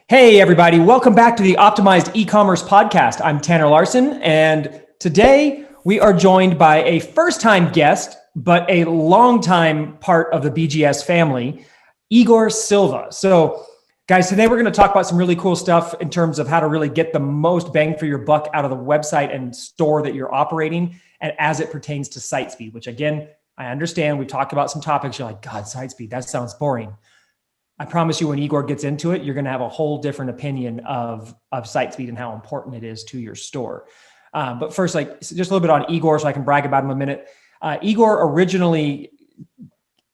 Hey, everybody. Welcome back to the Optimized Ecommerce podcast. I'm Tanner Larsson, and today we are joined by a first-time guest, but a long-time part of the BGS family, Igor Silva. So, guys, today we're going to talk about some really cool stuff in terms of how to really get the most bang for your buck out of the website and store that you're operating, and as it pertains to site speed, which again, I understand. We've talked about some topics. You're like, God, site speed, that sounds boring. I promise you when Igor gets into it, you're going to have a whole different opinion of site speed and how important it is to your store. But first, just a little bit on Igor so I can brag about him a minute. Igor originally,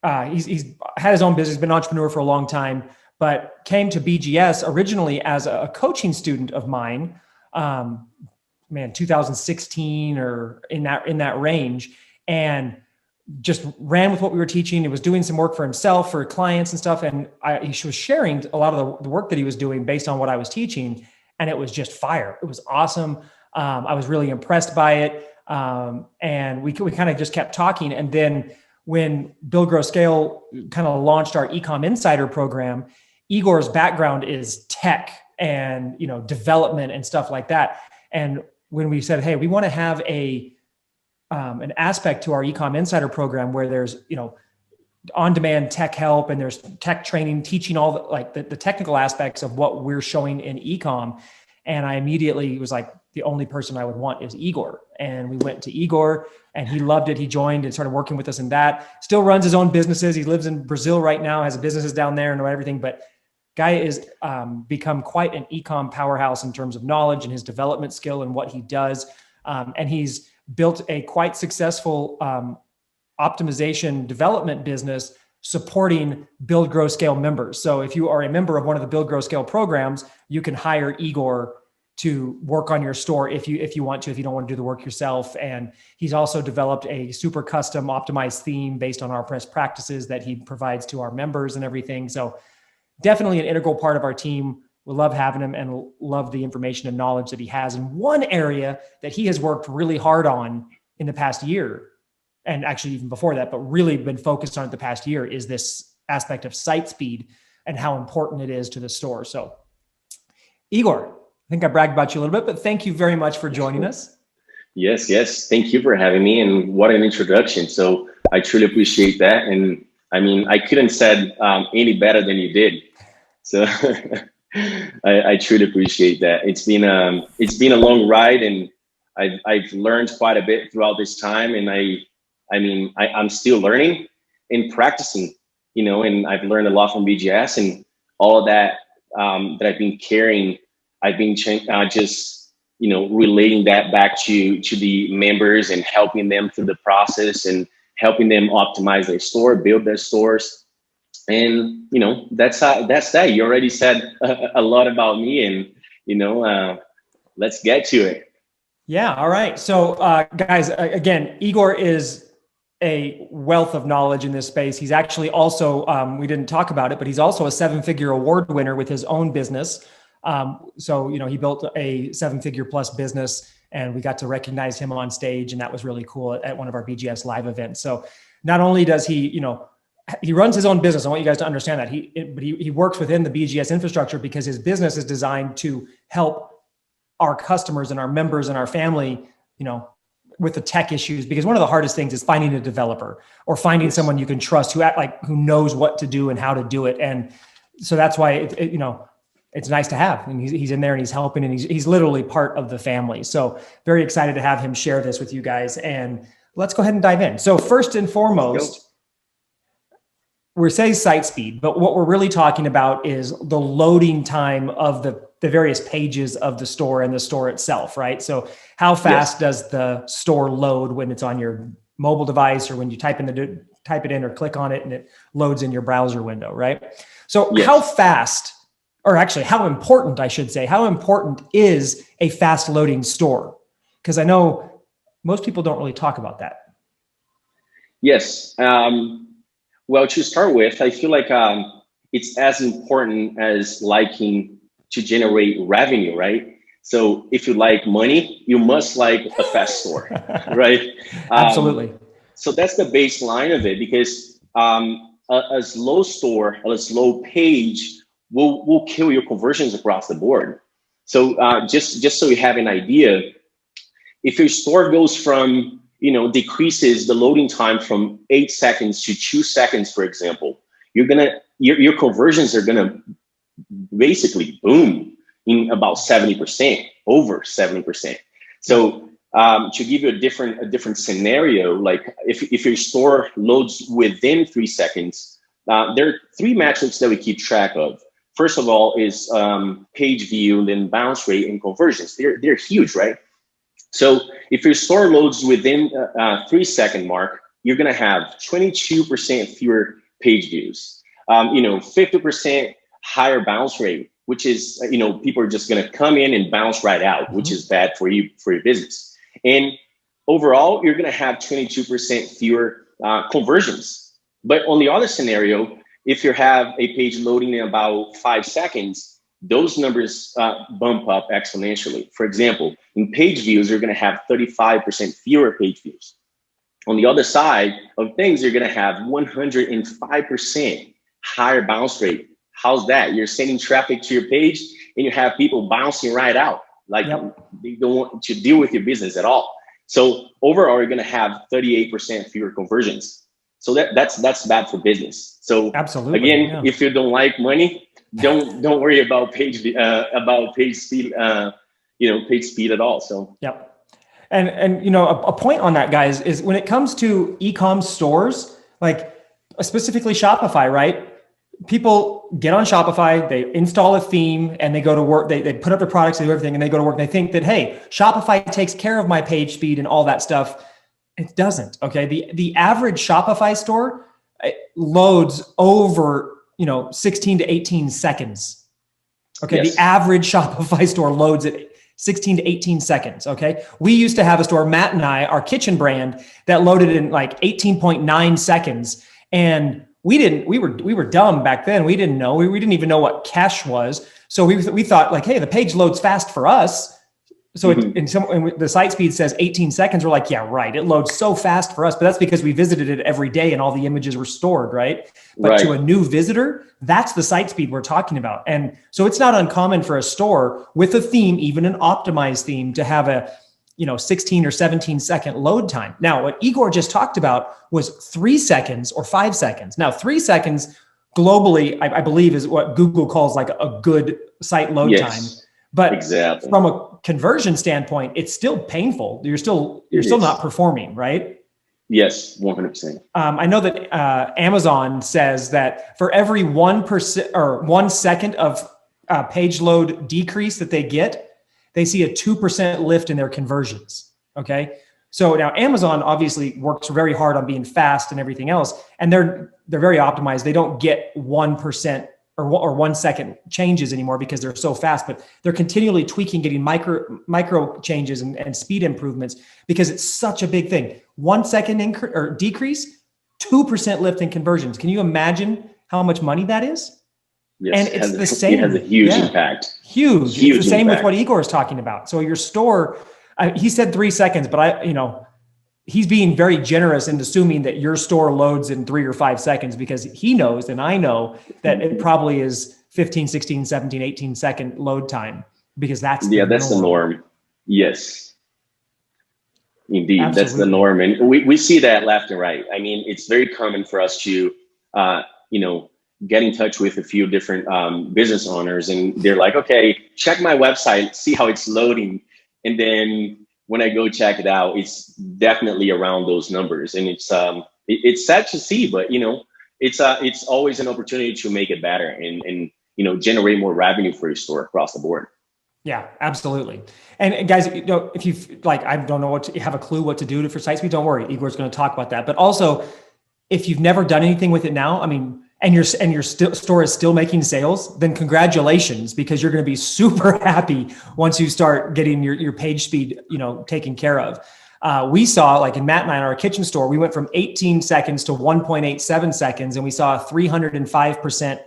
he's had his own business, been an entrepreneur for a long time, but came to BGS originally as a coaching student of mine, 2016 or in that range. And just ran with what we were teaching. He was doing some work for himself, for clients and stuff. And he was sharing a lot of the work that he was doing based on what I was teaching. And it was just fire. It was awesome. I was really impressed by it. And we kind of just kept talking. And then when Build, Grow, Scale kind of launched our Ecomm Insider program, Igor's background is tech and, development and stuff like that. And when we said, hey, we want to have an aspect to our Ecomm Insider program where there's, on-demand tech help and there's tech training, teaching all the technical aspects of what we're showing in Ecomm. And I immediately was like, the only person I would want is Igor. And we went to Igor and he loved it. He joined and started working with us in that. Still runs his own businesses. He lives in Brazil right now, has businesses down there and everything. But guy is become quite an Ecomm powerhouse in terms of knowledge and his development skill and what he does. And he's built a quite successful optimization development business supporting Build, Grow, Scale members. So if you are a member of one of the Build, Grow, Scale programs, you can hire Igor to work on your store if you want to, if you don't want to do the work yourself. And he's also developed a super custom optimized theme based on our best practices that he provides to our members and everything. So definitely an integral part of our team. We love having him and love the information and knowledge that he has. In one area that he has worked really hard on in the past year, and actually even before that, but really been focused on it the past year, is this aspect of site speed and how important it is to the store. So Igor, I think I bragged about you a little bit, but thank you very much for joining us. Yes. Thank you for having me, and what an introduction. So I truly appreciate that. And I mean, I couldn't said any better than you did. So I truly appreciate that. It's been a long ride, and I've learned quite a bit throughout this time. And I'm still learning and practicing, and I've learned a lot from BGS and all of that that I've been carrying. I've been just relating that back to the members and helping them through the process and helping them optimize their store, build their stores. And, that's that. You already said a lot about me, and, let's get to it. Yeah. All right. So, guys, again, Igor is a wealth of knowledge in this space. He's actually also, we didn't talk about it, but he's also a 7-figure award winner with his own business. So, he built a 7-figure plus business, and we got to recognize him on stage, and that was really cool at one of our BGS live events. So not only does he, he runs his own business. I want you guys to understand that he works within the BGS infrastructure because his business is designed to help our customers and our members and our family, with the tech issues, because one of the hardest things is finding a developer or finding someone you can trust who knows what to do and how to do it. And so that's why it's nice to have, and he's in there and he's helping, and he's literally part of the family. So very excited to have him share this with you guys, and let's go ahead and dive in. So first and foremost, we're saying site speed, but what we're really talking about is the loading time of the various pages of the store and the store itself, right? So how fast does the store load when it's on your mobile device, or when you type it in or click on it and it loads in your browser window, right? So how fast, or actually how important, I should say, how important is a fast loading store? Because I know most people don't really talk about that. Yes. Well, to start with, I feel like it's as important as liking to generate revenue, right? So if you like money, you must like a fast store, right? Absolutely. So that's the baseline of it, because a slow store, a slow page will kill your conversions across the board. So just so you have an idea, if your store goes from, decreases the loading time from 8 seconds to 2 seconds, for example, your conversions are gonna basically boom in about 70%, over 70%. So to give you a different scenario, like if your store loads within 3 seconds, there are 3 metrics that we keep track of. First of all is page view, then bounce rate and conversions. They're huge, right? So if your store loads within 3 second mark, you're gonna have 22% fewer page views, 50% higher bounce rate, which is, people are just gonna come in and bounce right out, which is bad for you, for your business. And overall, you're gonna have 22% fewer conversions. But on the other scenario, if you have a page loading in about 5 seconds, those numbers bump up exponentially. For example, in page views, you're gonna have 35% fewer page views. On the other side of things, you're gonna have 105% higher bounce rate. How's that? You're sending traffic to your page and you have people bouncing right out. Like they don't want to deal with your business at all. So overall, you're gonna have 38% fewer conversions. So that's bad for business. So absolutely, again, if you don't like money, don't worry about page speed, page speed at all. So and a point on that, guys, is when it comes to e-com stores, like specifically Shopify, right? People get on Shopify, they install a theme, and they go to work. They put up their products, they do everything, and they go to work. And they think that, hey, Shopify takes care of my page speed and all that stuff. It doesn't. Okay, the average Shopify store loads over 16 to 18 seconds. Okay, yes. The average Shopify store loads at 16 to 18 seconds. Okay, we used to have a store, Matt and I, our kitchen brand, that loaded in like 18.9 seconds, and we were dumb back then. We didn't know. We didn't even know what cache was. So we thought like, hey, the page loads fast for us. So and the site speed says 18 seconds. We're like, yeah, right. It loads so fast for us, but that's because we visited it every day and all the images were stored, right? But to a new visitor, that's the site speed we're talking about. And so it's not uncommon for a store with a theme, even an optimized theme, to have a 16 or 17 second load time. Now, what Igor just talked about was 3 seconds or 5 seconds. Now, 3 seconds globally, I believe, is what Google calls like a good site load time. But from a conversion standpoint, it's still painful. You're still not performing, right? Yes, 100%. I know that Amazon says that for every 1% or 1 second of page load decrease that they get, they see a 2% lift in their conversions. Okay. So now Amazon obviously works very hard on being fast and everything else. And they're very optimized. They don't get 1% or 1 second changes anymore because they're so fast, but they're continually tweaking, getting micro changes and speed improvements because it's such a big thing. 1 second increase or decrease, 2% lift in conversions. Can you imagine how much money that is? Yes, and it's the same. It has a huge impact. Huge. It's the same with what Igor is talking about. So your store, he said 3 seconds, but he's being very generous in assuming that your store loads in 3 or 5 seconds because he knows, and I know, that it probably is 15, 16, 17, 18 second load time because that's the norm. Yes, indeed. Absolutely. That's the norm. And we see that left and right. I mean, it's very common for us to, get in touch with a few different business owners, and they're like, okay, check my website, see how it's loading. And then when I go check it out, it's definitely around those numbers. And it's sad to see, but it's always an opportunity to make it better and generate more revenue for your store across the board. Yeah, absolutely. And guys, if you've I don't know have a clue what to do for site speed, don't worry. Igor's going to talk about that. But also, if you've never done anything with it now, and your store is still making sales, then congratulations, because you're going to be super happy once you start getting your page speed, taken care of. We saw, like in Matt and I in our kitchen store, we went from 18 seconds to 1.87 seconds, and we saw a 305%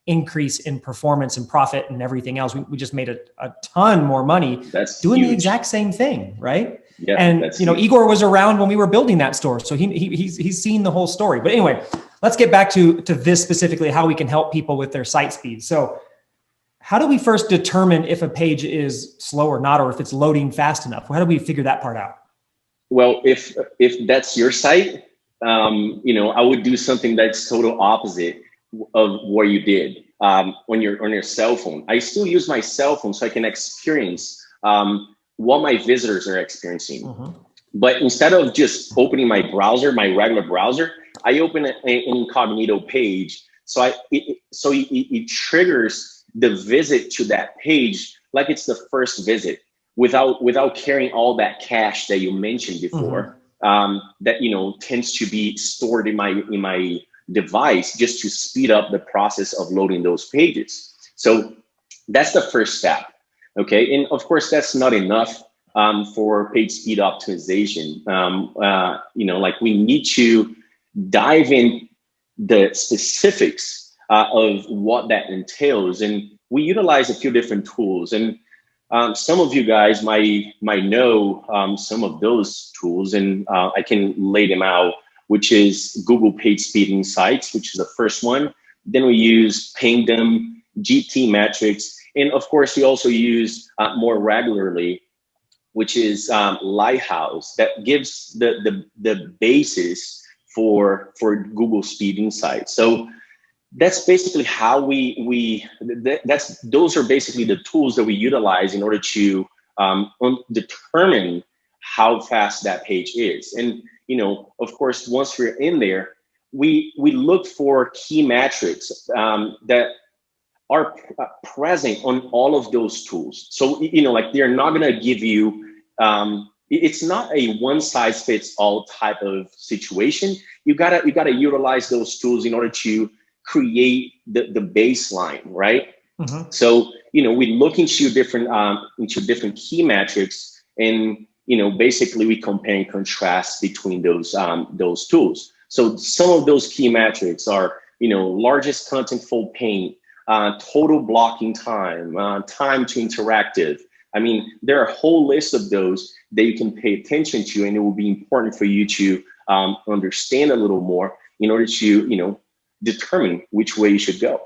increase in performance and profit and everything else. We just made a ton more money. That's doing huge. The exact same thing, right? Yeah, and Igor was around when we were building that store, so he's seen the whole story. But anyway, let's get back to this specifically, how we can help people with their site speed. So How do we first determine if a page is slow or not, or if it's loading fast enough? How do we figure that part out? Well, if that's your site, I would do something that's total opposite of what you did on your cell phone. I still use my cell phone so I can experience what my visitors are experiencing. Mm-hmm. But instead of just opening my browser, my regular browser, I open an Incognito Page. So it triggers the visit to that page like it's the first visit, without carrying all that cache that you mentioned before. Mm-hmm. That tends to be stored in my device just to speed up the process of loading those pages. So that's the first step. Okay, and of course that's not enough for page speed optimization. Like we need to dive in the specifics of what that entails, and we utilize a few different tools. And some of you guys might know some of those tools, and I can lay them out, which is Google Page Speed Insights, which is the first one. Then we use Pingdom, GT Metrics, and of course we also use more regularly, which is Lighthouse, that gives the basis for Google Speed Insights. So that's basically how those are basically the tools that we utilize in order to determine how fast that page is. And of course, once we're in there, we look for key metrics that are present on all of those tools. So like they're not going to give you it's not a one size fits all type of situation. You gotta utilize those tools in order to create the baseline, right? Mm-hmm. So we look into different key metrics, and basically we compare and contrast between those tools. So some of those key metrics are largest contentful paint, total blocking time, time to interactive. I mean, there are a whole list of those that you can pay attention to, and it will be important for you to understand a little more in order to determine which way you should go.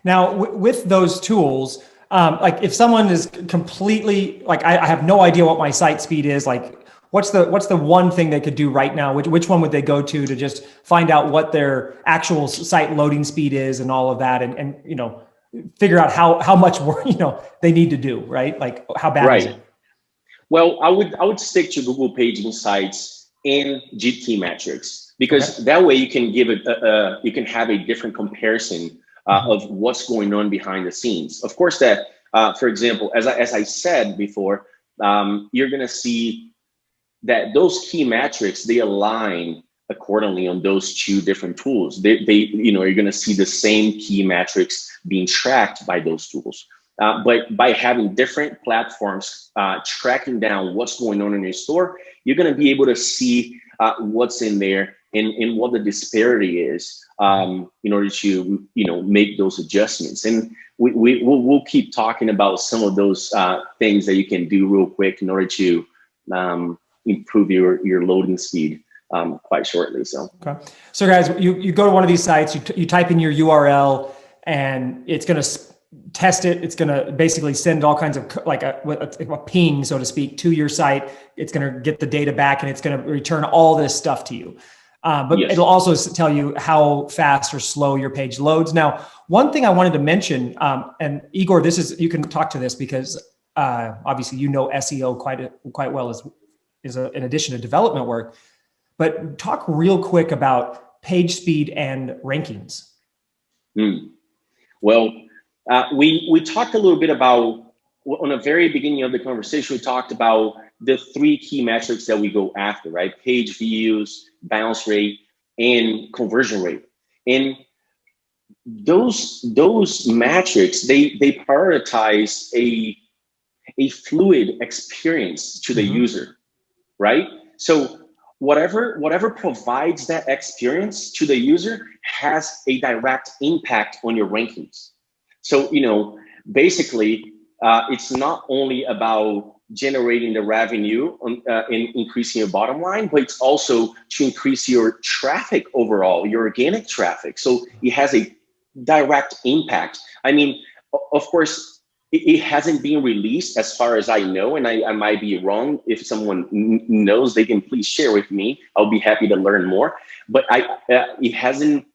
Now, with those tools, like if someone is completely like, I have no idea what my site speed is, like what's the one thing they could do right now? Which one would they go to just find out what their actual site loading speed is and all of that, and figure out how much work they need to do, right? Like how bad is it? Well, I would stick to Google Page Insights and GT metrics, because that way you can give you can have a different comparison of what's going on behind the scenes. Of course, that for example, as I said before, you're going to see that those key metrics, they align accordingly on those two different tools. You're going to see the same key metrics being tracked by those tools. But by having different platforms tracking down what's going on in your store, you're going to be able to see what's in there and what the disparity is in order to make those adjustments. And we'll keep talking about some of those things that you can do real quick in order to improve your loading speed quite shortly. So guys, you go to one of these sites, you type in your URL, and it's going to test it. It's going to basically send all kinds of like a ping, so to speak, to your site. It's going to get the data back, and it's going to return all this stuff to you. But it'll also tell you how fast or slow your page loads. Now, one thing I wanted to mention, and Igor, you can talk to this because obviously SEO quite well as in addition to development work. But talk real quick about page speed and rankings. Well, we talked a little bit about, on the very beginning of the conversation, we talked about the three key metrics that we go after, right? Page views, bounce rate, and conversion rate. And those metrics, they prioritize a fluid experience to the user, right? So whatever provides that experience to the user has a direct impact on your rankings. So, basically, it's not only about generating the revenue and increasing your bottom line, but it's also to increase your traffic overall, your organic traffic. So it has a direct impact. I mean, of course, it hasn't been released as far as I know, and I might be wrong. If someone knows, they can please share with me. I'll be happy to learn more. But it hasn't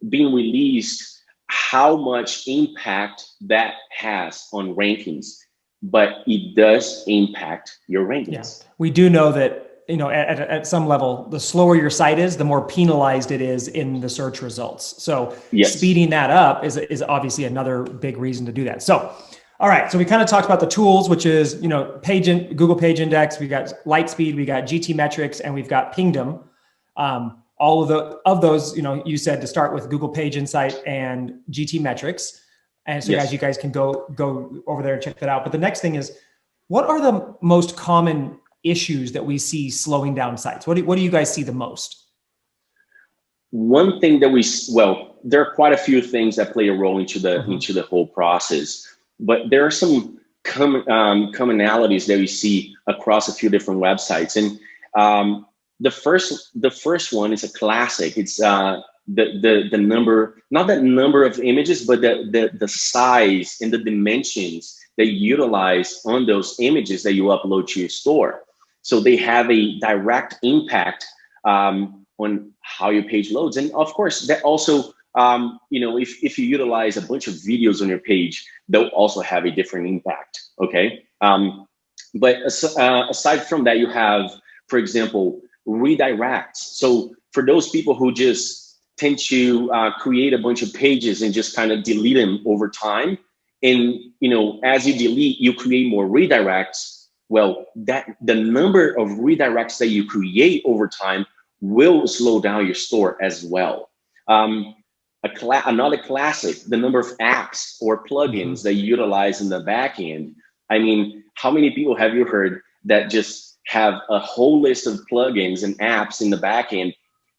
been released how much impact that has on rankings, but it does impact your rankings. Yeah. We do know that, you know, at some level, the slower your site is, the more penalized it is in the search results. So yes, speeding that up is obviously another big reason to do that. So, all right. So we kind of talked about the tools, which is, you know, Google Page Index, we got Lightspeed, we got GT Metrics, and we've got Pingdom. All of those, you know, you said to start with Google Page Insight and GT Metrics. And so guys, you guys can go over there and check that out. But the next thing is, what are the most common issues that we see slowing down sites? What do you guys see the most? One thing that there are quite a few things that play a role into the whole process, but there are some commonalities that we see across a few different websites. And the first one is a classic. It's the number, not the number of images, but the size and the dimensions that you utilize on those images that you upload to your store. So they have a direct impact on how your page loads. And of course, that also, you know, if you utilize a bunch of videos on your page, they'll also have a different impact, okay? But aside from that, you have, for example, redirects. So for those people who just tend to create a bunch of pages and just kind of delete them over time, and, you know, as you delete, you create more redirects. Well, the number of redirects that you create over time will slow down your store as well. Another classic, the number of apps or plugins that you utilize in the back end. I mean, how many people have you heard that just have a whole list of plugins and apps in the back end,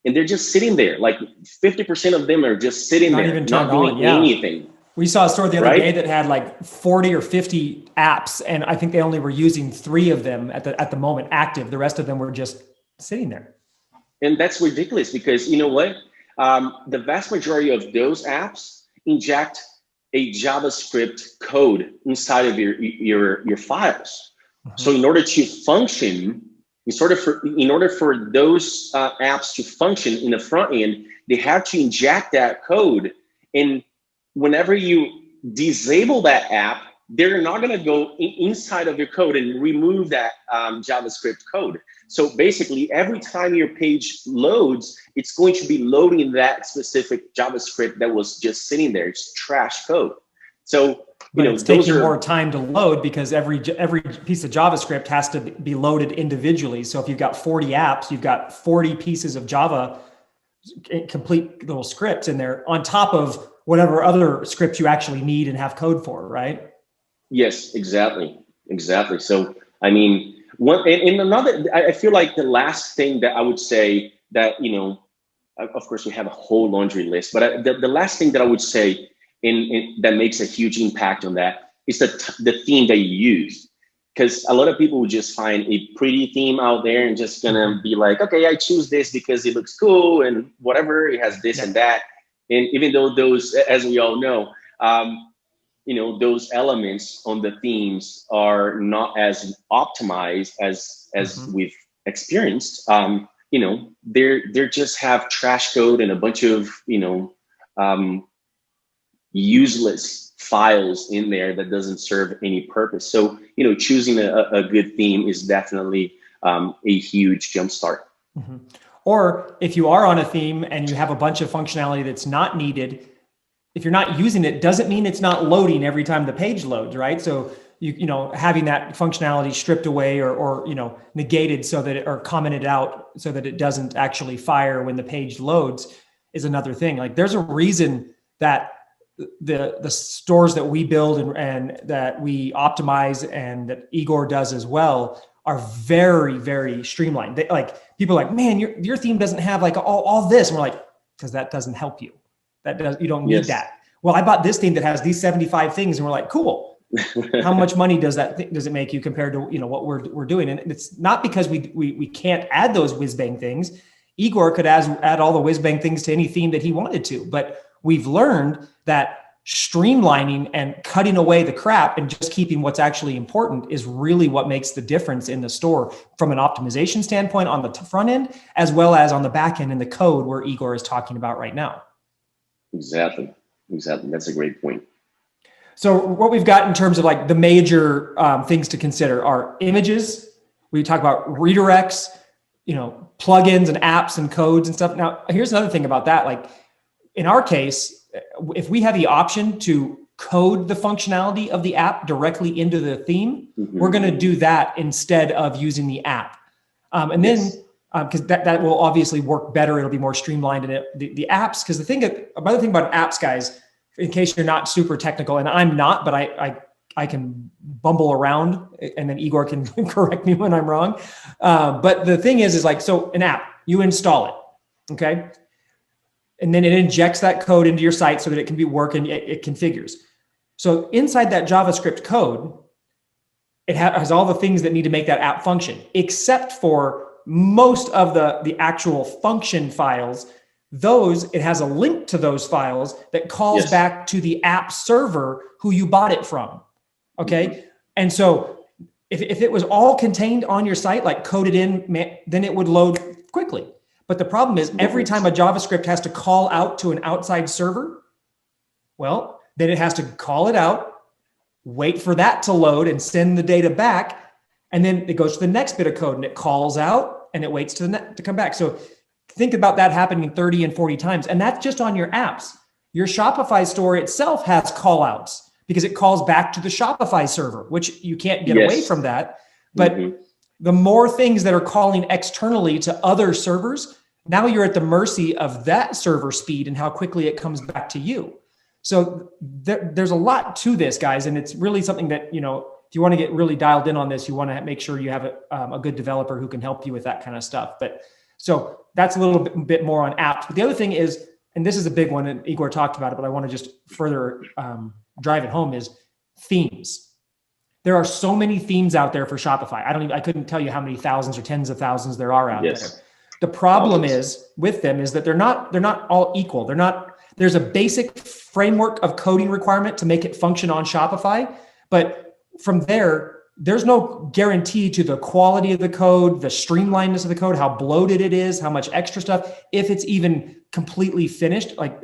and they're just sitting there? Like 50% of them are just sitting there, not doing anything. We saw a store the other day that had like 40 or 50 apps, and I think they only were using 3 of them at the moment active. The rest of them were just sitting there. And that's ridiculous, because you know what? The vast majority of those apps inject a JavaScript code inside of your files. So in order to function, in order for those apps to function in the front end, they have to inject that code. And whenever you disable that app, they're not going to go inside of your code and remove that JavaScript code. So basically, every time your page loads, it's going to be loading that specific JavaScript that was just sitting there. It's trash code. So, you know, it's taking more time to load because every piece of JavaScript has to be loaded individually. So if you've got 40 apps, you've got 40 pieces of Java, complete little scripts in there on top of whatever other scripts you actually need and have code for, right? Yes, exactly. So, I mean, I feel like the last thing that I would say that, you know, of course we have a whole laundry list, but the last thing that I would say that makes a huge impact on that is the theme that you use. Because a lot of people will just find a pretty theme out there and just gonna be like, okay, I choose this because it looks cool and whatever, it has this and that. And even though those, as we all know, you know, those elements on the themes are not as optimized as we've experienced. You know, they're just have trash code and a bunch of, you know, useless files in there that doesn't serve any purpose. So, you know, choosing a good theme is definitely a huge jumpstart. Or if you are on a theme and you have a bunch of functionality that's not needed, if you're not using it, doesn't mean it's not loading every time the page loads, right? So you know, having that functionality stripped away or you know, negated so that or commented out so that it doesn't actually fire when the page loads is another thing. Like there's a reason that the stores that we build and that we optimize and that Igor does as well are very, very streamlined. They, like people are like, man, your theme doesn't have like all this. And we're like, because that doesn't help you. You don't need that. Well, I bought this theme that has these 75 things, and we're like, cool. How much money does it make you compared to, you know, what we're doing? And it's not because we can't add those whiz bang things. Igor could add all the whiz bang things to any theme that he wanted to. But we've learned that streamlining and cutting away the crap and just keeping what's actually important is really what makes the difference in the store from an optimization standpoint on the front end, as well as on the back end in the code where Igor is talking about right now. Exactly. That's a great point. So what we've got in terms of like the major things to consider are images. We talk about redirects, plugins and apps and codes and stuff. Now, here's another thing about that. Like in our case, if we have the option to code the functionality of the app directly into the theme, we're going to do that instead of using the app. And then, because that will obviously work better. It'll be more streamlined. And the apps, because another thing about apps, guys, in case you're not super technical, and I'm not, but I can bumble around and then Igor can correct me when I'm wrong. But the thing is like, so an app, you install it, okay? And then it injects that code into your site so that it can be working, it configures. So inside that JavaScript code, it has all the things that need to make that app function, except for most of the actual function files. It has a link to those files that calls back to the app server who you bought it from. Okay. And so if it was all contained on your site, like coded in, then it would load quickly. But the problem is every time a JavaScript has to call out to an outside server, well, then it has to call it out, wait for that to load and send the data back. And then it goes to the next bit of code and it calls out and it waits to come back. So think about that happening 30 and 40 times. And that's just on your apps. Your Shopify store itself has call outs because it calls back to the Shopify server, which you can't get away from that. But the more things that are calling externally to other servers, now you're at the mercy of that server speed and how quickly it comes back to you. So there's a lot to this, guys. And it's really something that, if you want to get really dialed in on this, you want to make sure you have a good developer who can help you with that kind of stuff. But so that's a little bit more on apps. But the other thing is, and this is a big one, and Igor talked about it, but I want to just further drive it home, is themes. There are so many themes out there for Shopify. I couldn't tell you how many thousands or tens of thousands there are out there. The problem is with them is that they're not all equal. There's a basic framework of coding requirement to make it function on Shopify, but from there's no guarantee to the quality of the code, the streamlinedness of the code, how bloated it is, how much extra stuff, if it's even completely finished. Like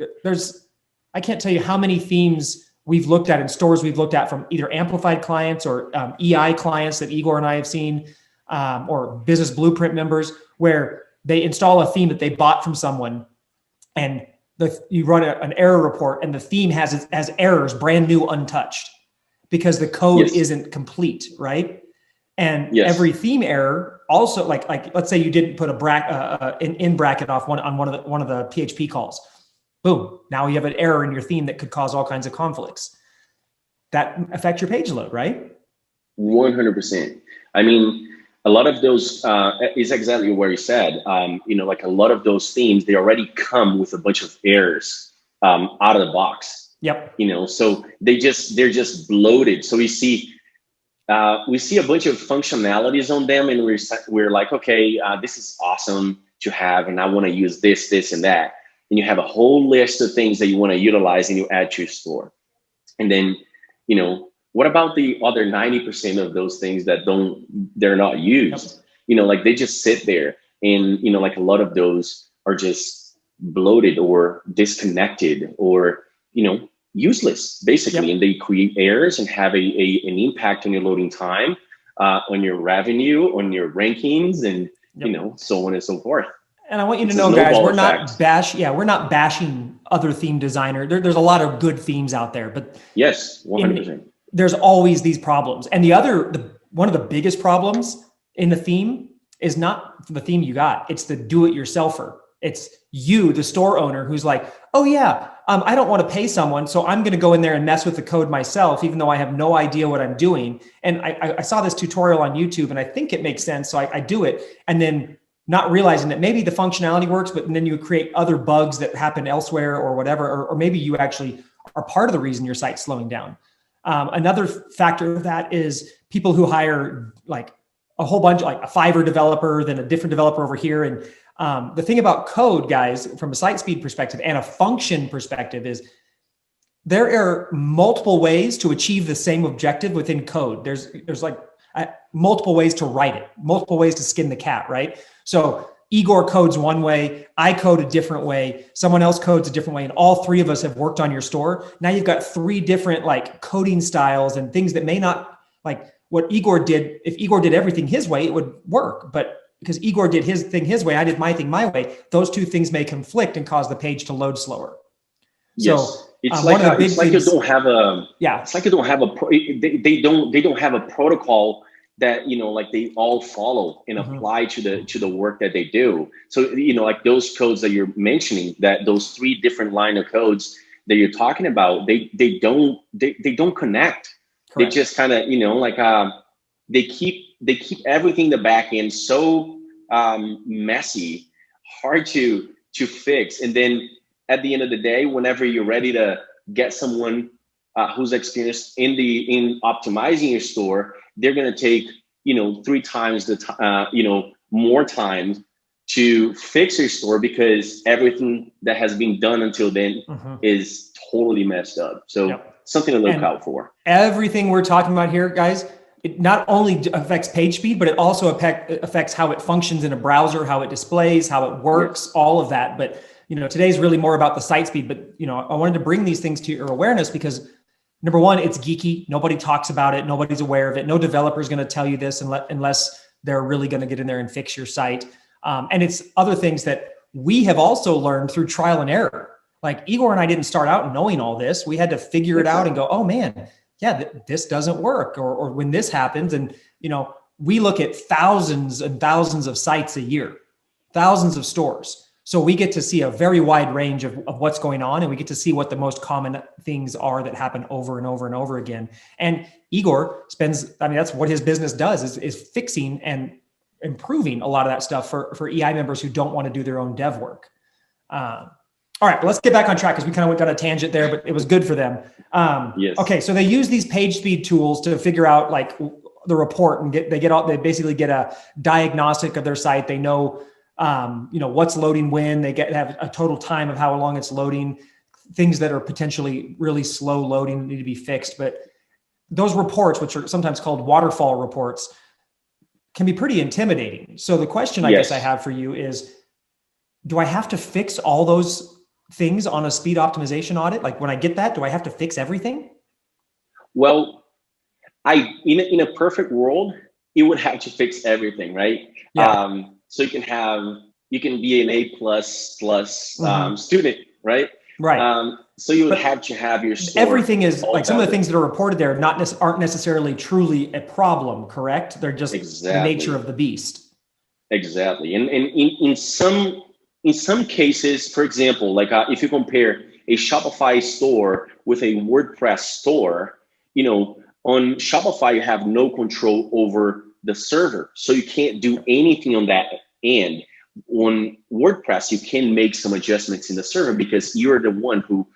I can't tell you how many themes we've looked at in stores we've looked at from either amplified clients or EI clients that Igor and I have seen, or business blueprint members, where they install a theme that they bought from someone and you run an error report and the theme has errors, brand new, untouched, because the code isn't complete, right? And every theme error also, like let's say you didn't put an in bracket off one of the PHP calls. Boom. Now you have an error in your theme that could cause all kinds of conflicts. That affects your page load, right? 100%. I mean, a lot of those is exactly what you said. Like a lot of those themes, they already come with a bunch of errors out of the box. Yep. So they're just bloated. So we see a bunch of functionalities on them, and we're like, okay, this is awesome to have, and I want to use this, and that. And you have a whole list of things that you want to utilize and you add to your store. And then, what about the other 90% of those things that they're not used? Yep. Like they just sit there, and, like a lot of those are just bloated or disconnected or, useless basically. Yep. And they create errors and have an impact on your loading time, on your revenue, on your rankings, and, so on and so forth. And I want you to know, guys, we're not bashing other theme designer. There's a lot of good themes out there, but yes, 100%. There's always these problems. And one of the biggest problems in the theme is not the theme you got. It's the do-it-yourselfer. It's you, the store owner, who's like, oh yeah, I don't want to pay someone, so I'm going to go in there and mess with the code myself, even though I have no idea what I'm doing. And I saw this tutorial on YouTube, and I think it makes sense, so I do it. And then not realizing that maybe the functionality works, but then you create other bugs that happen elsewhere or whatever, or maybe you actually are part of the reason your site's slowing down. Another factor of that is people who hire like a whole bunch, like a Fiverr developer, then a different developer over here. And The thing about code, guys, from a site speed perspective and a function perspective is there are multiple ways to achieve the same objective within code. There's like multiple ways to write it, multiple ways to skin the cat, right? So Igor codes one way, I code a different way, someone else codes a different way, and all three of us have worked on your store. Now you've got three different like coding styles and things that may not, like what Igor did. If Igor did everything his way, it would work. But because Igor did his thing his way, I did my thing my way, those two things may conflict and cause the page to load slower. Yes. So it's like you don't have a, yeah, it's like you don't have a, they don't have a protocol that, you know, like they all follow and apply to the work that they do. So, you know, like those codes that you're mentioning, that those three different line of codes that you're talking about, they don't connect. Correct. They just kind of, you know, like they keep everything in the back end so messy, hard to fix. And then at the end of the day, whenever you're ready to get someone who's experienced in optimizing your store, they're going to take, you know, 3 times the you know, more time to fix your store because everything that has been done until then is totally messed up. So something to look out for. Everything we're talking about here, guys, it not only affects page speed, but it also affects how it functions in a browser, how it displays, how it works, all of that. But, you know, today's really more about the site speed. But, you know, I wanted to bring these things to your awareness because number one, it's geeky. Nobody talks about it. Nobody's aware of it. No developer is going to tell you this unless they're really going to get in there and fix your site. And it's other things that we have also learned through trial and error. Like Igor and I didn't start out knowing all this. We had to figure it out and go, oh man, yeah, this doesn't work. Or when this happens, and, you know, we look at thousands and thousands of sites a year, thousands of stores. So we get to see a very wide range of what's going on, and we get to see what the most common things are that happen over and over and over again. And Igor spends, I mean, that's what his business does is fixing and improving a lot of that stuff for EI members who don't want to do their own dev work. All right, but let's get back on track because we kind of went down a tangent there, but it was good for them. Yes. Okay, so they use these page speed tools to figure out like the report, and they basically get a diagnostic of their site. They know, you know, what's loading when. They have a total time of how long it's loading. Things that are potentially really slow loading need to be fixed. But those reports, which are sometimes called waterfall reports, can be pretty intimidating. So the question I guess I have for you is, do I have to fix all those things on a speed optimization audit? Like when I get that, do I have to fix everything? Well, in a perfect world, you would have to fix everything, right? Yeah. So you can be an A++ student, right? Right. So you would have to have your store. Everything is like some of the things that are reported there aren't necessarily truly a problem, correct? They're just the nature of the beast. Exactly. And in some cases, for example, like if you compare a Shopify store with a WordPress store, you know, on Shopify, you have no control over the server. So you can't do anything on that end. On WordPress, you can make some adjustments in the server because you're the one who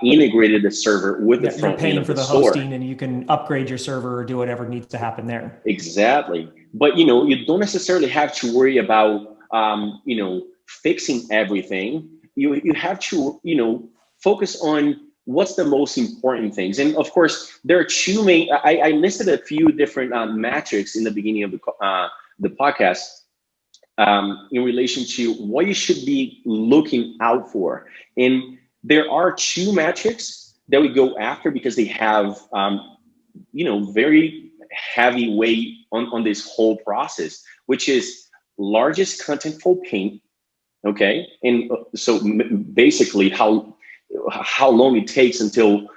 integrated the server with the front end of the store. You're paying for the hosting, and you can upgrade your server or do whatever needs to happen there. Exactly. But, you know, you don't necessarily have to worry about, you know, fixing everything. You have to, you know, focus on what's the most important things. And of course, there are two main, I listed a few different metrics in the beginning of the podcast in relation to what you should be looking out for. And there are two metrics that we go after because they have, you know, very heavy weight on this whole process, which is largest contentful paint. Okay. And so basically how long it takes until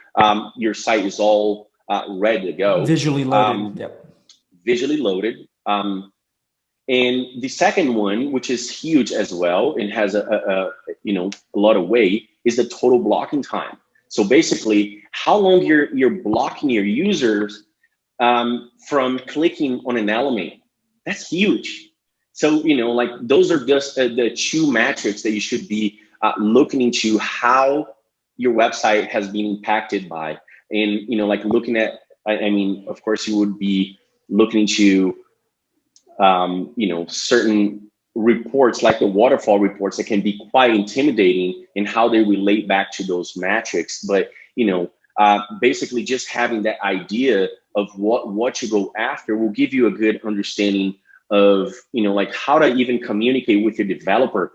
your site is all ready to go. Visually loaded. Visually loaded. And the second one, which is huge as well and has you know, a lot of weight, is the total blocking time. So basically how long you're blocking your users from clicking on an element. That's huge. So, you know, like those are just the two metrics that you should be looking into how your website has been impacted by. And, you know, like looking at, I mean, of course you would be looking into, you know, certain reports like the waterfall reports that can be quite intimidating in how they relate back to those metrics. But, basically just having that idea of what you go after will give you a good understanding of, like how to even communicate with your developer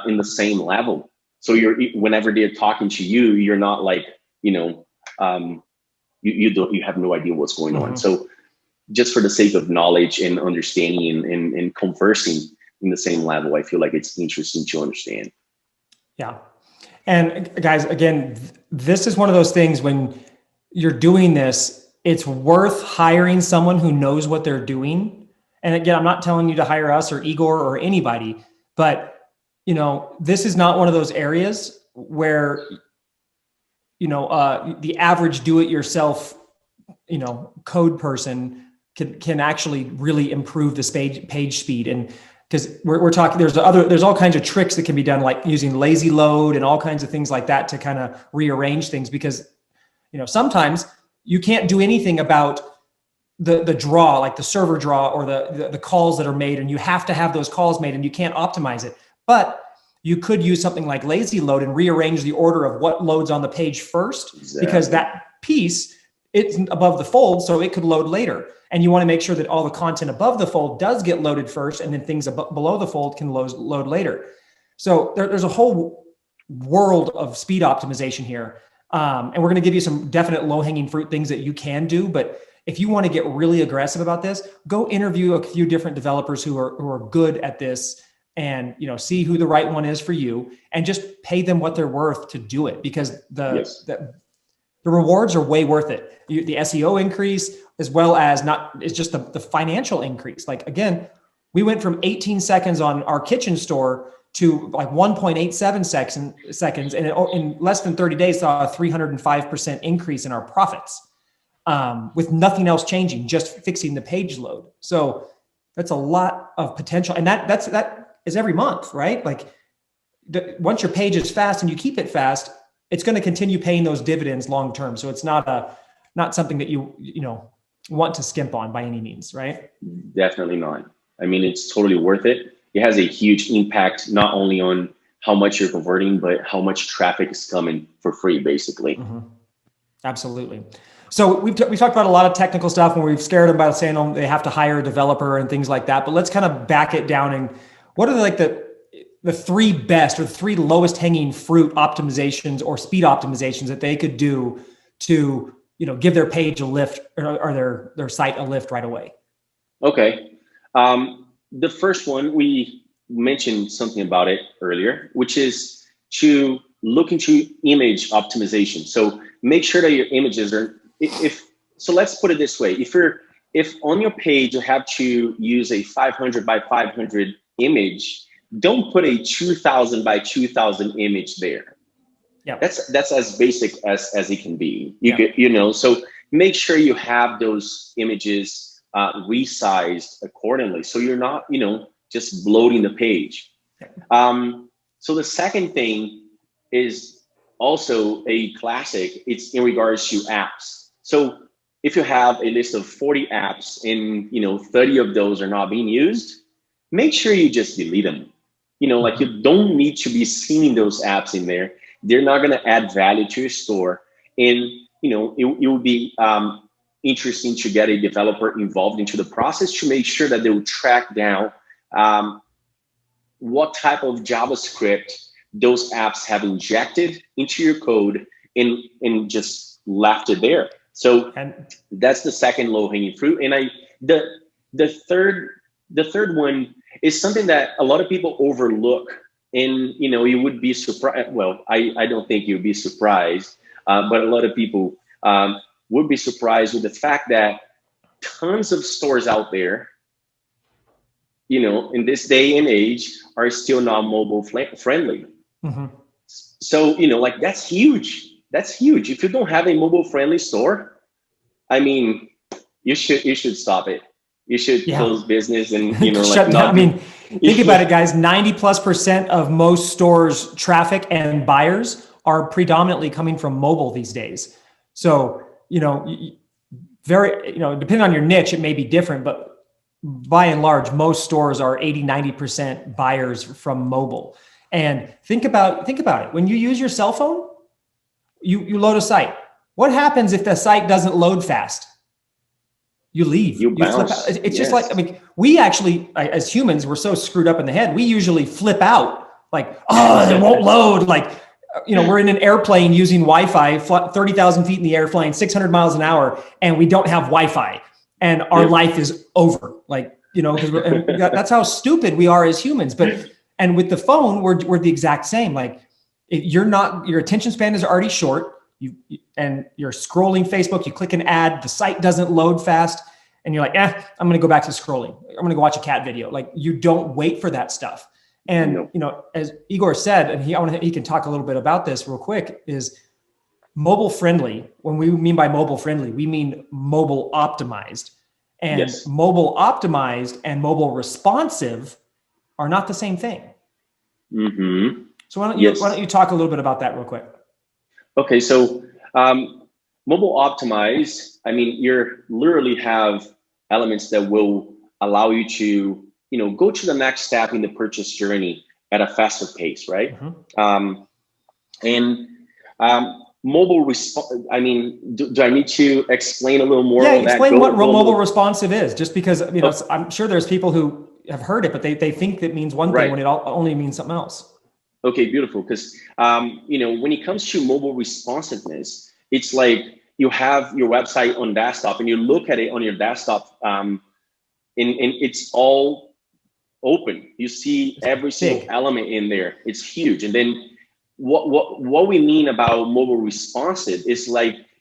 in the same level. So whenever they're talking to you, you're not like, you have no idea what's going on. So just for the sake of knowledge and understanding and conversing in the same level, I feel like it's interesting to understand. Yeah. And guys, again, this is one of those things when you're doing this, it's worth hiring someone who knows what they're doing. And again, I'm not telling you to hire us or Igor or anybody, but this is not one of those areas where, the average do-it-yourself, code person can actually really improve the page speed. And because we're talking, there's all kinds of tricks that can be done, like using lazy load and all kinds of things like that to kind of rearrange things, because, sometimes you can't do anything about the draw, like the server draw or the calls that are made, and you have to have those calls made and you can't optimize it. But you could use something like lazy load and rearrange the order of what loads on the page first, because that piece, it's above the fold, so it could load later. And you want to make sure that all the content above the fold does get loaded first, and then things below the fold can load later. So there's a whole world of speed optimization here. And we're going to give you some definite low-hanging fruit things that you can do. But if you want to get really aggressive about this, go interview a few different developers who are good at this, and see who the right one is for you, and just pay them what they're worth to do it, because the rewards are way worth it. The SEO increase, as well as it's just the financial increase. Like, again, we went from 18 seconds on our kitchen store to like 1.87 seconds. And in less than 30 days, saw a 305% increase in our profits, with nothing else changing, just fixing the page load. So that's a lot of potential. And that is every month, right? Like, once your page is fast and you keep it fast, it's going to continue paying those dividends long term. So it's not something that you want to skimp on by any means, right? Definitely not. I mean, it's totally worth it. It has a huge impact, not only on how much you're converting, but how much traffic is coming for free, basically. Absolutely. So we've talked about a lot of technical stuff, and we've scared them by saying they have to hire a developer and things like that. But let's kind of back it down. And what are the three best or the three lowest hanging fruit optimizations or speed optimizations that they could do to, give their page a lift, or their site a lift right away? Okay. The first one, we mentioned something about it earlier, which is to look into image optimization. So make sure that your images are, so let's put it this way. If on your page you have to use a 500 by 500 image, don't put a 2000 by 2000 image there. Yeah, that's as basic as it can be. So make sure you have those images resized accordingly, so you're not, just bloating the page. So the second thing is also a classic. It's in regards to apps. So if you have a list of 40 apps and 30 of those are not being used, make sure you just delete them. Like, you don't need to be seeing those apps in there. They're not going to add value to your store. And, it would be interesting to get a developer involved into the process to make sure that they will track down what type of JavaScript those apps have injected into your code and just left it there. So that's the second low-hanging fruit. And the third one is something that a lot of people overlook, and you would be surprised. Well, I don't think you'd be surprised, but a lot of people would be surprised with the fact that tons of stores out there, in this day and age, are still not mobile friendly. So, like, that's huge. That's huge. If you don't have a mobile friendly store, I mean, you should stop it. You should close business and, shut down. I mean, think about it, guys. 90+% of most stores' traffic and buyers are predominantly coming from mobile these days. So, depending on your niche, it may be different, but by and large, most stores are 80, 90% buyers from mobile. And think about it. When you use your cell phone, you load a site. What happens if the site doesn't load fast? You leave. You bounce. Flip out. It's just like, I mean, we actually, as humans, we're so screwed up in the head. We usually flip out like, oh, it won't load. Like, we're in an airplane using Wi-Fi, 30,000 feet in the air, flying 600 miles an hour, and we don't have Wi-Fi. And our life is over. Like, because that's how stupid we are as humans. And with the phone, we're the exact same. Like, if your attention span is already short. And you're scrolling Facebook, you click an ad, the site doesn't load fast, and you're like, I'm going to go back to scrolling. I'm going to go watch a cat video. Like, you don't wait for that stuff. And, as Igor said, and he can talk a little bit about this real quick, is mobile friendly. When we mean by mobile friendly, we mean mobile optimized. And mobile optimized and mobile responsive are not the same thing. Mm-hmm. So why don't you talk a little bit about that real quick? Okay, so mobile optimized, I mean, you literally have elements that will allow you to, go to the next step in the purchase journey at a faster pace, right? Mm-hmm. Mobile response, I mean, do I need to explain a little more? Yeah, explain what mobile responsive is, just because, I'm sure there's people who have heard it, but they think it means one thing when it only means something else. Okay, beautiful. Because, when it comes to mobile responsiveness, it's like you have your website on desktop and you look at it on your desktop and it's all open. You see every single element in there. It's huge. And then what we mean about mobile responsive is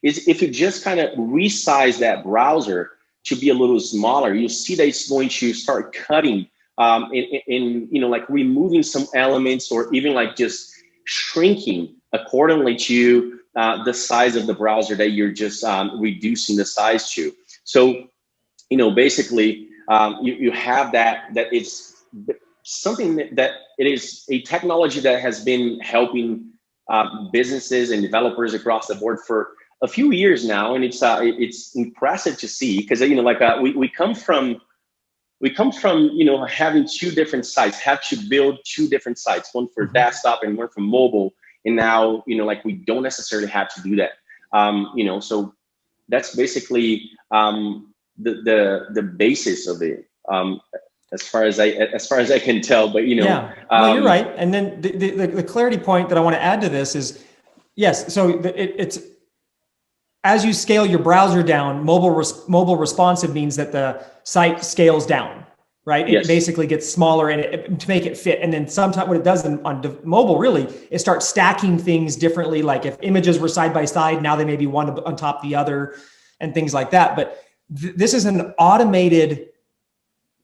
if you just kind of resize that browser to be a little smaller, you see that it's going to start cutting like removing some elements, or even like just shrinking accordingly to the size of the browser that you're just reducing the size to. So, basically you have that it's something that it is a technology that has been helping businesses and developers across the board for a few years now. And it's impressive to see, because, we come from having two different sites, have to build two different sites, one for desktop and one for mobile. And now, we don't necessarily have to do that. So that's basically the basis of it, as far as I can tell. But yeah, no, you're right. And then the clarity point that I want to add to this is, yes, so it's as you scale your browser down, mobile responsive means that the site scales down, right? It basically gets smaller to make it fit. And then sometimes what it does on mobile, really, it starts stacking things differently. Like if images were side by side, now they may be one on top of the other and things like that. But this is an automated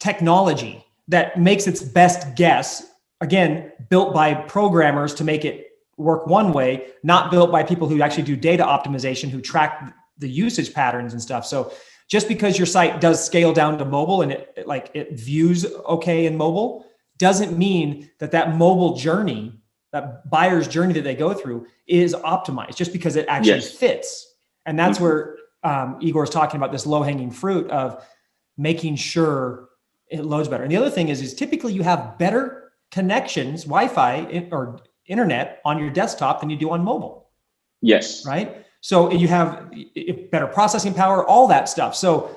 technology that makes its best guess, again, built by programmers to make it work one way, not built by people who actually do data optimization, who track the usage patterns and stuff. So just because your site does scale down to mobile and it views okay in mobile, doesn't mean that mobile journey, that buyer's journey that they go through, is optimized, just because it actually fits. And that's where Igor's talking about this low-hanging fruit of making sure it loads better. And the other thing is typically you have better connections, Wi-Fi or internet on your desktop than you do on mobile. Yes. Right. So you have better processing power, all that stuff. So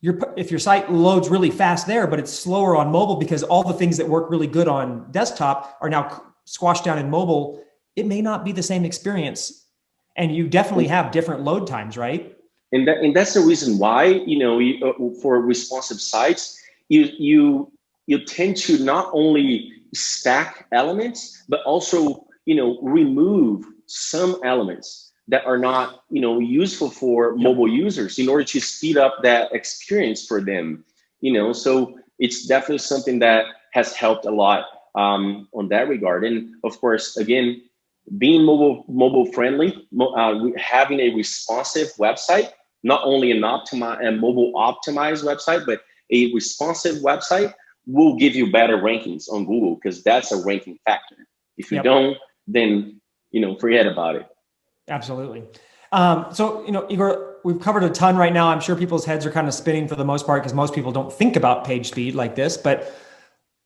if your site loads really fast there, but it's slower on mobile because all the things that work really good on desktop are now squashed down in mobile, it may not be the same experience. And you definitely have different load times, right? And that's the reason why, for responsive sites, you tend to not only stack elements, but also, remove some elements that are not, useful for mobile users in order to speed up that experience for them, so it's definitely something that has helped a lot on that regard. And of course, again, being mobile friendly, having a responsive website, not only a mobile optimized website, but a responsive website will give you better rankings on Google, because that's a ranking factor. If you don't, then, forget about it. Absolutely. So, Igor, we've covered a ton right now. I'm sure people's heads are kind of spinning for the most part, because most people don't think about page speed like this, but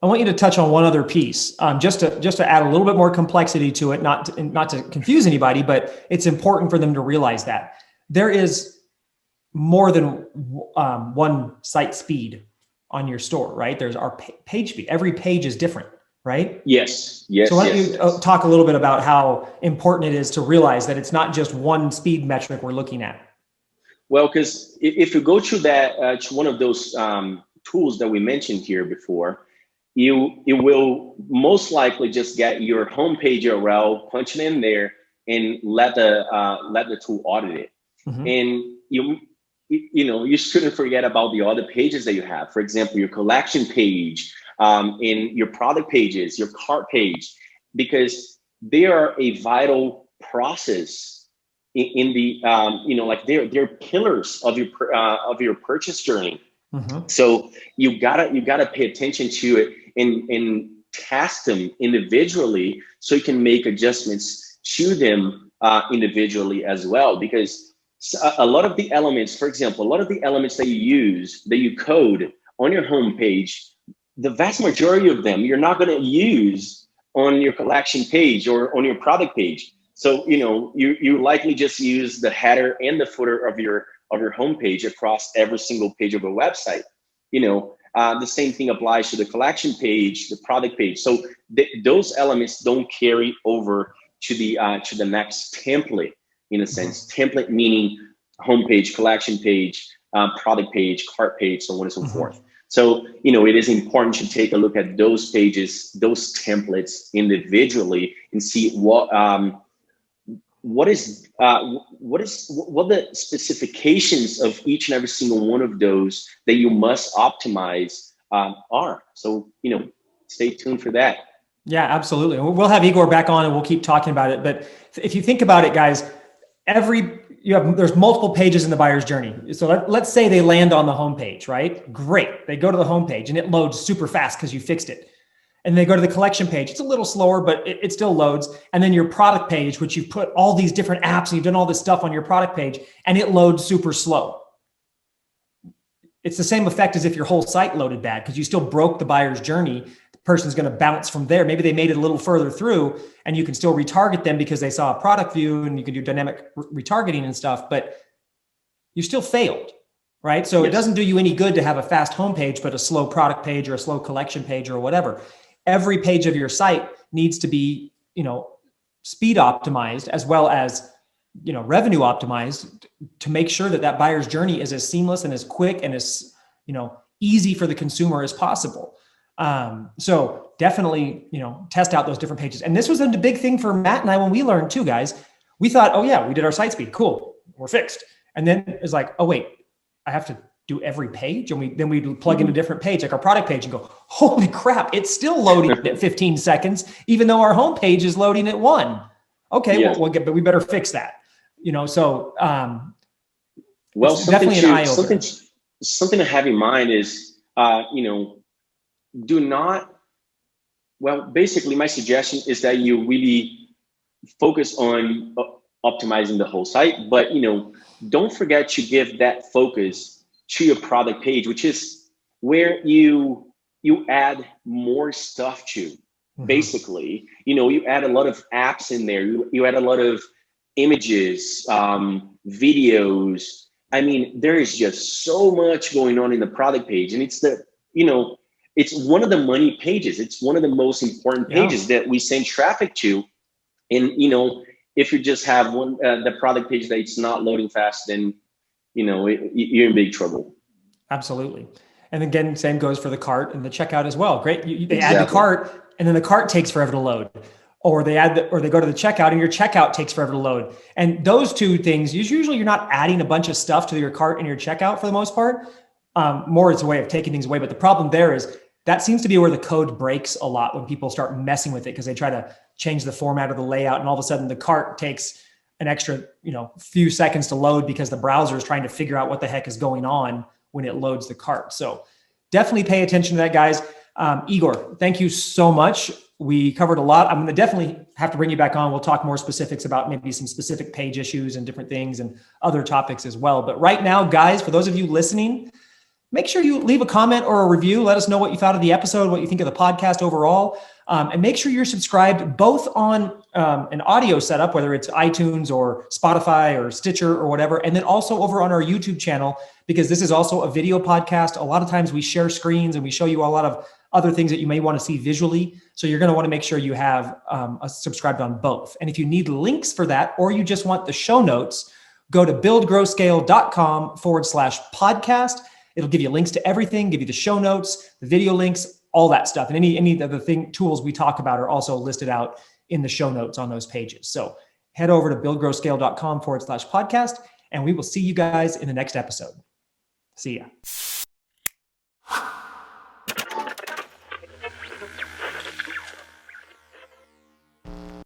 I want you to touch on one other piece, just to add a little bit more complexity to it, not to confuse anybody, but it's important for them to realize that there is more than one site speed on your store, right? There's our page speed. Every page is different, right? Yes. So why don't you talk a little bit about how important it is to realize that it's not just one speed metric we're looking at? Well, because if you go to that, to one of those tools that we mentioned here before, you will most likely just get your homepage URL, punch it in there, and let the tool audit it. And you shouldn't forget about the other pages that you have. For example, your collection page, in your product pages, your cart page, because they are a vital process in the like they're pillars of your purchase journey. So you gotta pay attention to it and task them individually, so you can make adjustments to them individually as well. Because a lot of the elements, for example, a lot of the elements that you code on your homepage, the vast majority of them you're not going to use on your collection page or on your product page. So you likely just use the header and the footer of your homepage across every single page of a website. The same thing applies to the collection page, the product page. So those elements don't carry over to the next template, in a sense. Template meaning homepage, collection page, product page, cart page, so on and so forth. So it is important to take a look at those pages, those templates individually, and see what the specifications of each and every single one of those that you must optimize are. So stay tuned for that. Yeah, absolutely. We'll have Igor back on and we'll keep talking about it. But if you think about it, guys, there's multiple pages in the buyer's journey. So let's say they land on the homepage, right? Great. They go to the homepage and it loads super fast because you fixed it. And they go to the collection page. It's a little slower, but it still loads. And then your product page, which you've put all these different apps and you've done all this stuff on your product page, and it loads super slow. It's the same effect as if your whole site loaded bad, because you still broke the buyer's journey. The person's going to bounce from there. Maybe they made it a little further through and you can still retarget them because they saw a product view and you can do dynamic retargeting and stuff, but you still failed, right? So It doesn't do you any good to have a fast homepage, but a slow product page or a slow collection page or whatever. Every page of your site needs to be, speed optimized as well as, revenue optimized to make sure that buyer's journey is as seamless and as quick and as, easy for the consumer as possible. So definitely, test out those different pages. And this was a big thing for Matt and I when we learned too, guys. We thought, oh yeah, we did our site speed. Cool. We're fixed. And then it's like, oh wait, I have to do every page. And then we plug in a different page, like our product page, and go, holy crap, it's still loading at 15 seconds, even though our homepage is loading at 1. Okay, but we better fix that. So definitely an eye opener. Something to have in mind is, do not, basically my suggestion is that you really focus on optimizing the whole site, but, don't forget to give that focus to your product page, which is where you add more stuff to. Basically, you add a lot of apps in there. You add a lot of images, videos. I mean, there is just so much going on in the product page, and it's it's one of the money pages. It's one of the most important pages that we send traffic to. And if you just have the product page that it's not loading fast, then you're in big trouble. Absolutely. And again, same goes for the cart and the checkout as well. Great. They add the cart and then the cart takes forever to load, or they go to the checkout and your checkout takes forever to load. And those two things, usually you're not adding a bunch of stuff to your cart and your checkout for the most part. More it's a way of taking things away. But the problem there is that seems to be where the code breaks a lot when people start messing with it, because they try to change the format or the layout, and all of a sudden the cart takes an extra, few seconds to load because the browser is trying to figure out what the heck is going on when it loads the cart. So definitely pay attention to that, guys. Igor, thank you so much. We covered a lot. I'm going to definitely have to bring you back on. We'll talk more specifics about maybe some specific page issues and different things and other topics as well. But right now, guys, for those of you listening, make sure you leave a comment or a review. Let us know what you thought of the episode, what you think of the podcast overall. And make sure you're subscribed both on an audio setup, whether it's iTunes or Spotify or Stitcher or whatever, and then also over on our YouTube channel, because this is also a video podcast. A lot of times we share screens and we show you a lot of other things that you may want to see visually. So you're going to want to make sure you have subscribed on both. And if you need links for that, or you just want the show notes, go to buildgrowscale.com/podcast. It'll give you links to everything, give you the show notes, the video links, all that stuff. And any of the tools we talk about are also listed out in the show notes on those pages. So head over to buildgrowscale.com/podcast, and we will see you guys in the next episode. See ya.